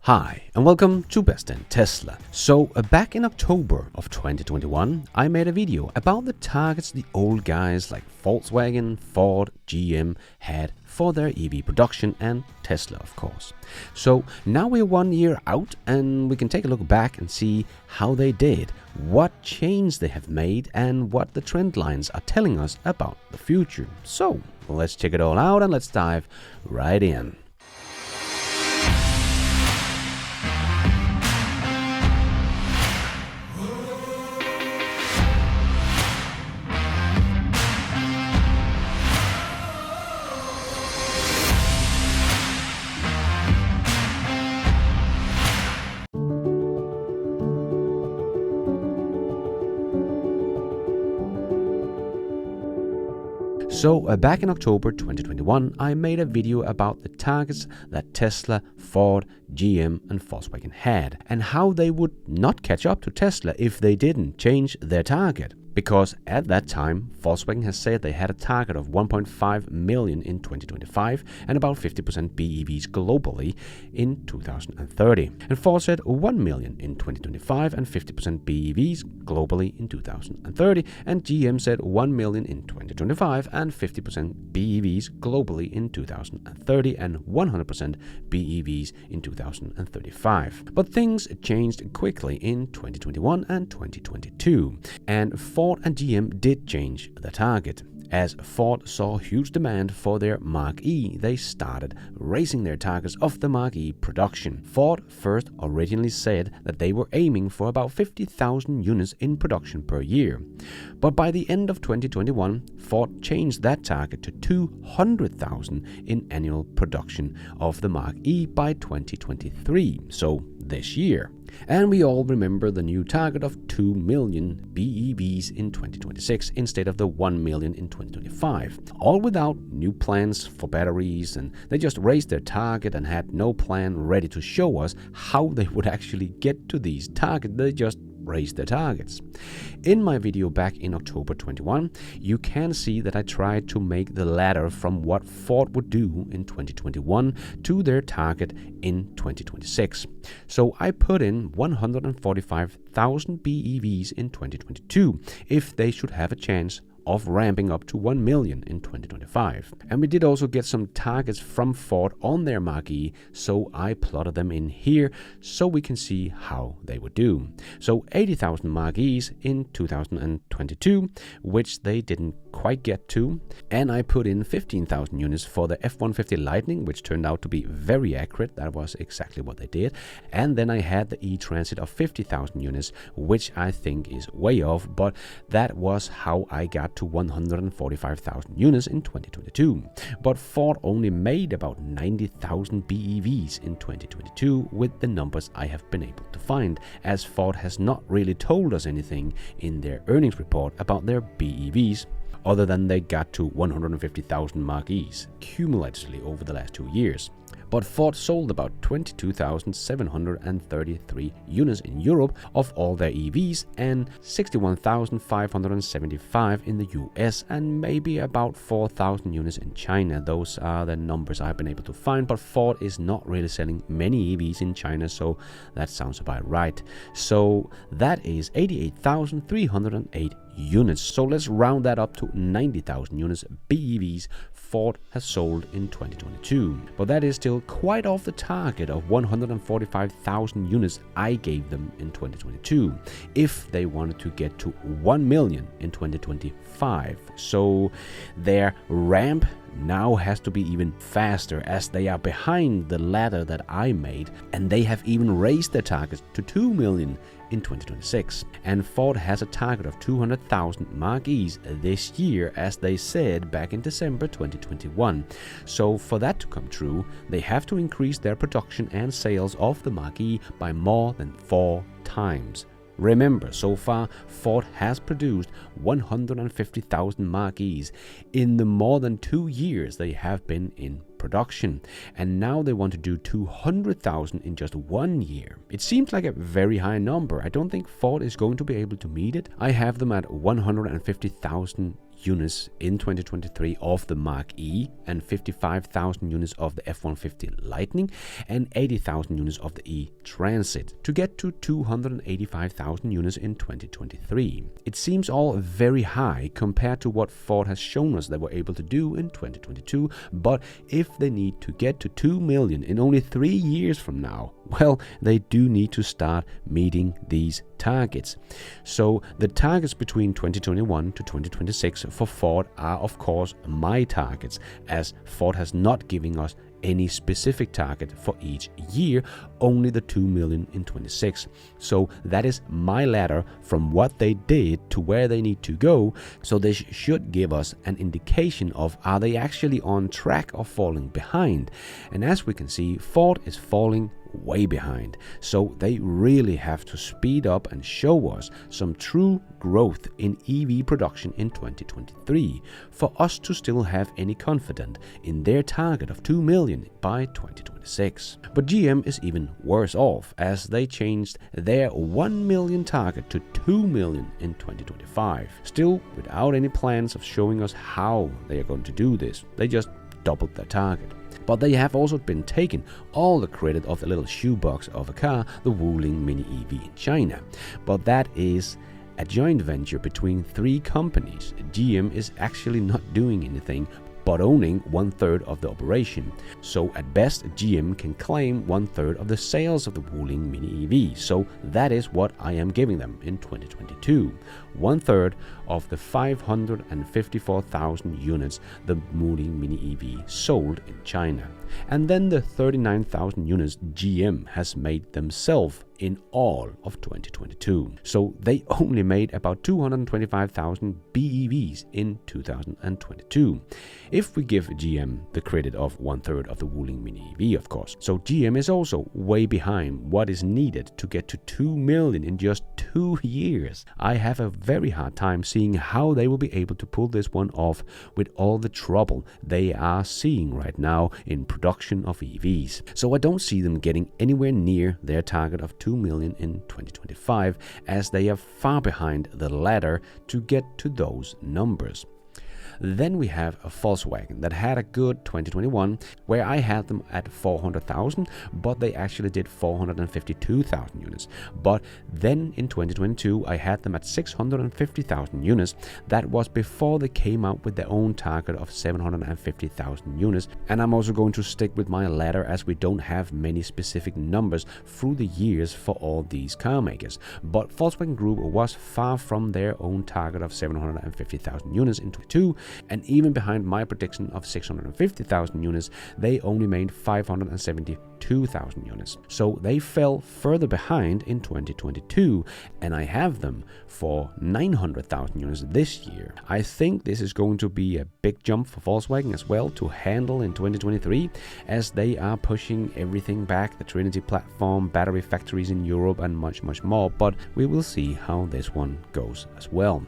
Hi, and welcome to Best in Tesla. Back in October of 2021, I made a video about the targets the old guys like Volkswagen, Ford, GM had for their EV production, and Tesla, of course. So now we're 1 year out, and we can take a look back and see how they did, what change they have made, and what the trend lines are telling us about the future. So let's check it all out and let's dive right in. Back in October 2021, I made a video about the targets that Tesla, Ford, GM and Volkswagen had, and how they would not catch up to Tesla if they didn't change their target. Because at that time, Volkswagen has said they had a target of 1.5 million in 2025 and about 50% BEVs globally in 2030. And Ford said 1 million in 2025 and 50% BEVs globally in 2030. And GM said 1 million in 2025 and 50% BEVs globally in 2030 and 100% BEVs in 2035. But things changed quickly in 2021 and 2022. And Ford and GM did change the target. As Ford saw huge demand for their Mark E, they started raising their targets of the Mark E production. Ford first originally said that they were aiming for about 50,000 units in production per year. But by the end of 2021, Ford changed that target to 200,000 in annual production of the Mark E by 2023, so this year. And we all remember the new target of 2 million BEVs in 2026 instead of the 1 million in 2025. All without new plans for batteries, and they just raised their target and had no plan ready to show us how they would actually get to these targets. They just raise their targets. In my video back in October 21, you can see that I tried to make the ladder from what Ford would do in 2021 to their target in 2026. So I put in 145,000 BEVs in 2022 if they should have a chance of ramping up to 1 million in 2025. And we did also get some targets from Ford on their Mark E, so I plotted them in here so we can see how they would do. So 80,000 Mark Es in 2022, which they didn't quite get to, and I put in 15,000 units for the F-150 Lightning, which turned out to be very accurate. That was exactly what they did. And then I had the E-Transit of 50,000 units, which I think is way off, but that was how I got to 145,000 units in 2022. But Ford only made about 90,000 BEVs in 2022 with the numbers I have been able to find, as Ford has not really told us anything in their earnings report about their BEVs, other than they got to 150,000 Mark Es cumulatively over the last 2 years. But Ford sold about 22,733 units in Europe of all their EVs and 61,575 in the US and maybe about 4,000 units in China. Those are the numbers I've been able to find, but Ford is not really selling many EVs in China, so that sounds about right. So that is 88,308 units. So let's round that up to 90,000 units BEVs Ford has sold in 2022. But that is still quite off the target of 145,000 units I gave them in 2022 if they wanted to get to 1 million in 2025. So their ramp now has to be even faster, as they are behind the ladder that I made, and they have even raised their targets to 2 million in 2026. And Ford has a target of 200,000 Mark Es this year, as they said back in December 2021. So for that to come true, they have to increase their production and sales of the Mark E by more than 4 times. Remember, so far, Ford has produced 150,000 Mark Es in the more than 2 years they have been in production, and now they want to do 200,000 in just 1 year. It seems like a very high number. I don't think Ford is going to be able to meet it. I have them at 150,000 units in 2023 of the Mark E, and 55,000 units of the F-150 Lightning, and 80,000 units of the E-Transit, to get to 285,000 units in 2023. It seems all very high compared to what Ford has shown us they were able to do in 2022, but if they need to get to 2 million in only 3 years from now, well, they do need to start meeting these targets. So the targets between 2021 to 2026 for Ford are of course my targets, as Ford has not given us any specific target for each year, only the 2 million in 26. So that is my ladder from what they did to where they need to go. So this should give us an indication of, are they actually on track or falling behind? And as we can see, Ford is falling way behind. So they really have to speed up and show us some true growth in EV production in 2023 for us to still have any confidence in their target of 2 million by 2026. But GM is even worse off, as they changed their 1 million target to 2 million in 2025, still without any plans of showing us how they are going to do this. They just doubled their target. But they have also been taking all the credit of the little shoebox of a car, the Wuling Mini EV in China. But that is a joint venture between 3 companies. GM is actually not doing anything but owning 1/3 of the operation. So at best, GM can claim 1/3 of the sales of the Wuling Mini EV. So that is what I am giving them in 2022. 1/3 of the 554,000 units the Wuling Mini EV sold in China. And then the 39,000 units GM has made themselves in all of 2022. So they only made about 225,000 BEVs in 2022. If we give GM the credit of 1/3 of the Wuling Mini EV, of course. So GM is also way behind what is needed to get to 2 million in just 2 years. I have a very hard time seeing how they will be able to pull this one off with all the trouble they are seeing right now in production of EVs. So I don't see them getting anywhere near their target of 2 million in 2025, as they are far behind the ladder to get to those numbers. Then we have a Volkswagen that had a good 2021, where I had them at 400,000, but they actually did 452,000 units. But then in 2022, I had them at 650,000 units. That was before they came out with their own target of 750,000 units. And I'm also going to stick with my ladder, as we don't have many specific numbers through the years for all these car makers. But Volkswagen Group was far from their own target of 750,000 units in 2022. And even behind my prediction of 650,000 units, they only made 572,000 units. So they fell further behind in 2022, and I have them for 900,000 units this year. I think this is going to be a big jump for Volkswagen as well to handle in 2023, as they are pushing everything back, the Trinity platform, battery factories in Europe, and much more. But we will see how this one goes as well.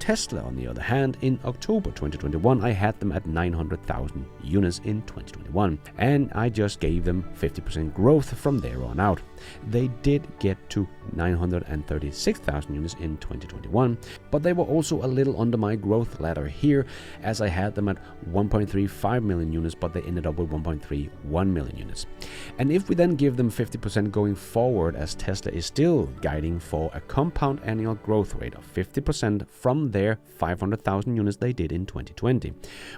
Tesla, on the other hand, in October 2021, I had them at 900,000 units in 2021, and I just gave them 50% growth from there on out. They did get to 936,000 units in 2021, but they were also a little under my growth ladder here, as I had them at 1.35 million units, but they ended up with 1.31 million units. And if we then give them 50% going forward, as Tesla is still guiding for a compound annual growth rate of 50% from their 500,000 units they did in 2020.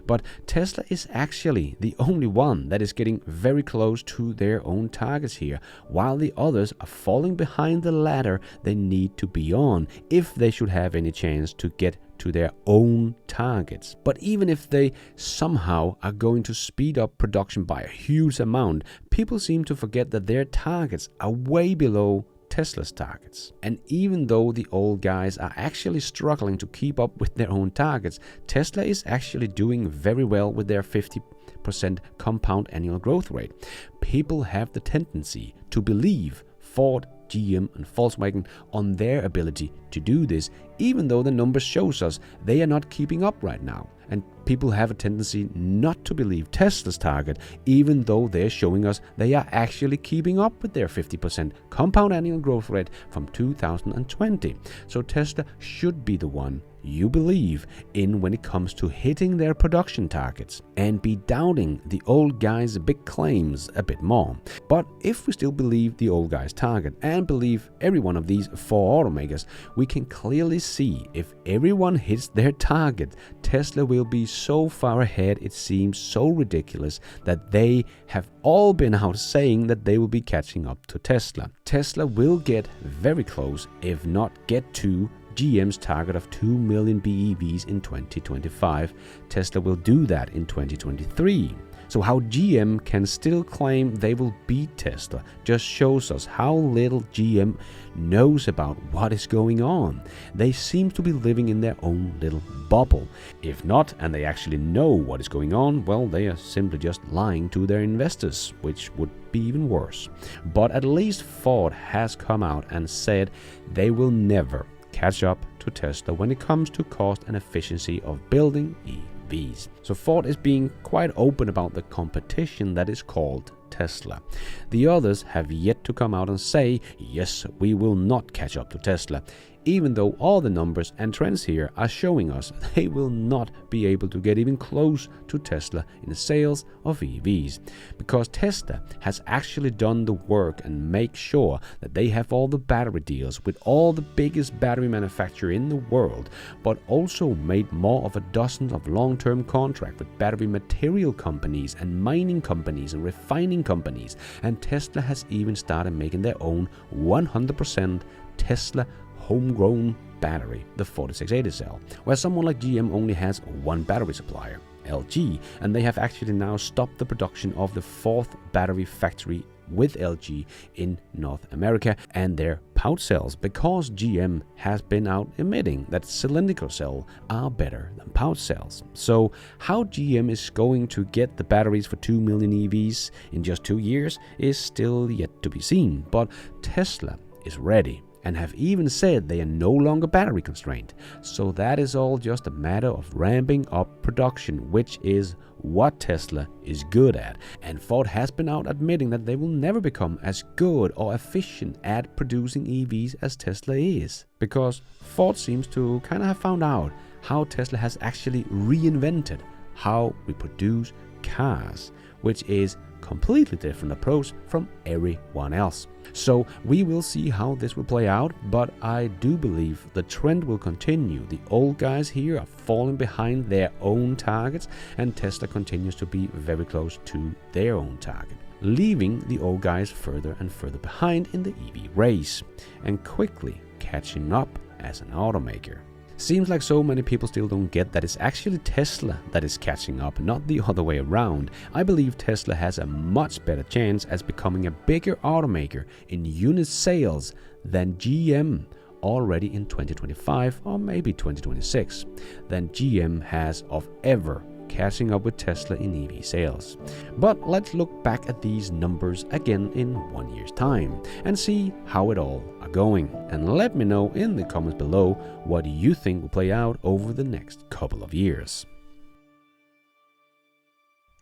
But Tesla is actually the only one that is getting very close to their own targets here, while the others are falling behind the ladder they need to be on if they should have any chance to get to their own targets. But even if they somehow are going to speed up production by a huge amount, people seem to forget that their targets are way below Tesla's targets. And even though the old guys are actually struggling to keep up with their own targets, Tesla is actually doing very well with their 50% compound annual growth rate. People have the tendency to believe Ford, GM and Volkswagen on their ability to do this, even though the numbers shows us they are not keeping up right now. And people have a tendency not to believe Tesla's target, even though they're showing us they are actually keeping up with their 50% compound annual growth rate from 2020. So Tesla should be the one you believe in when it comes to hitting their production targets and be doubting the old guy's big claims a bit more. But if we still believe the old guy's target and believe every one of these 4 automakers, we can clearly see if everyone hits their target, Tesla will be so far ahead it seems so ridiculous that they have all been out saying that they will be catching up to Tesla. Tesla will get very close, if not get to GM's target of 2 million BEVs in 2025. Tesla will do that in 2023. So how GM can still claim they will beat Tesla just shows us how little GM knows about what is going on. They seem to be living in their own little bubble. If not, and they actually know what is going on, well, they are simply just lying to their investors, which would be even worse. But at least Ford has come out and said they will never catch up to Tesla when it comes to cost and efficiency of building EVs. So Ford is being quite open about the competition that is called Tesla. The others have yet to come out and say, yes, we will not catch up to Tesla, even though all the numbers and trends here are showing us they will not be able to get even close to Tesla in the sales of EVs, because Tesla has actually done the work and make sure that they have all the battery deals with all the biggest battery manufacturer in the world, but also made more of a dozen of long-term contracts with battery material companies and mining companies and refining companies, and Tesla has even started making their own 100% Tesla homegrown battery, the 4680 cell, where someone like GM only has one battery supplier, LG, and they have actually now stopped the production of the 4th battery factory with LG in North America and their pouch cells, because GM has been out admitting that cylindrical cells are better than pouch cells. So how GM is going to get the batteries for 2 million EVs in just 2 years is still yet to be seen, but Tesla is ready and have even said they are no longer battery constrained. So that is all just a matter of ramping up production, which is what Tesla is good at. And Ford has been out admitting that they will never become as good or efficient at producing EVs as Tesla is, because Ford seems to kind of have found out how Tesla has actually reinvented how we produce cars, which is completely different approach from everyone else. So we will see how this will play out, but I do believe the trend will continue. The old guys here are falling behind their own targets, and Tesla continues to be very close to their own target, leaving the old guys further and further behind in the EV race and quickly catching up as an automaker. Seems like so many people still don't get that it's actually Tesla that is catching up, not the other way around. I believe Tesla has a much better chance as becoming a bigger automaker in unit sales than GM already in 2025 or maybe 2026 than GM has of ever catching up with Tesla in EV sales. But let's look back at these numbers again in 1 year's time and see how it all are going. And let me know in the comments below what you think will play out over the next couple of years.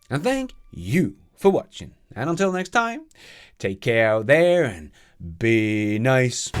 And thank you for watching. And until next time, take care out there and be nice.